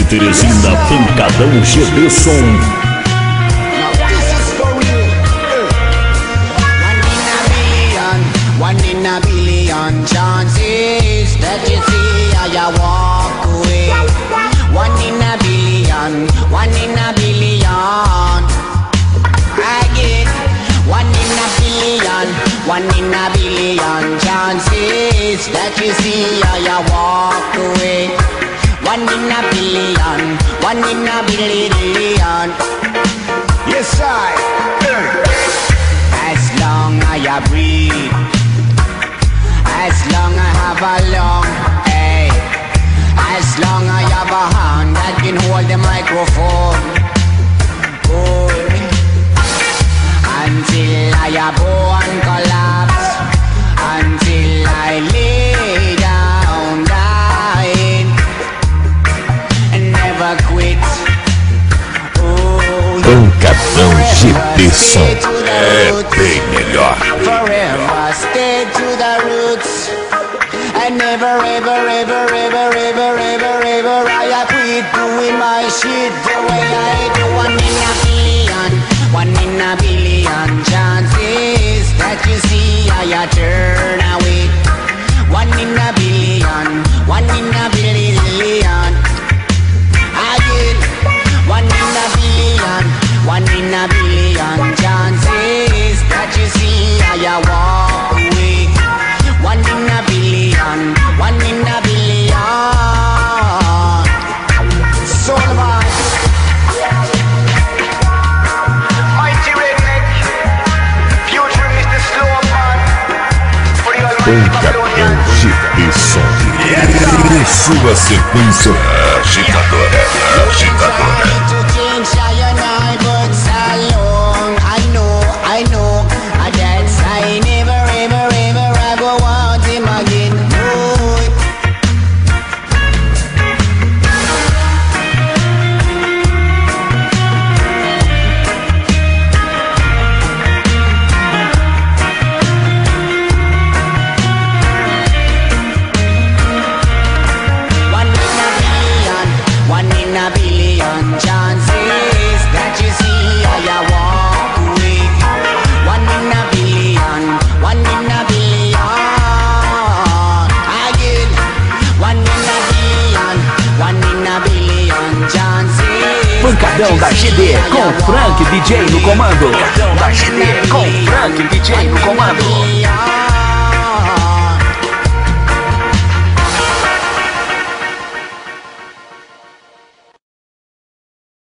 Teresina, Pancadão GD Som. One in a billion chances that you see how you walk away. One in a billion, one in a billion. I get one in a billion, one in a billion chances that you see how you walk away. One in a billion, one in a billion. Yes, I. As long as I breathe, as long as I have a lung, hey. As long as I have a hand that can hold the microphone, oh. Until I have bone collapse, until I lay down dying, and never quit. Pancadão GD Som é bem melhor. Forever stay to the roots, and never ever ever ever ever ever ever I quit doing my shit the way I do. One in a billion, one in a billion chances that you see how you turn away. One in a billion, one in a billion. Again, one in a billion, one in a billion chances that you see how you walk away. One in a billion, one in a billion. Solomon, mighty redneck, future is the slow man. Pancadão GD Som. Em sua sequência agitadora, agitadora. I know, that's I never ever ever ever want him again. One in a billion chances that you see how you walk away. One in a billion, one in a billion. Again, one in a billion, one in a billion chances. Pancadão da GD com Frank DJ no comando. Pancadão da GD com Frank DJ no comando.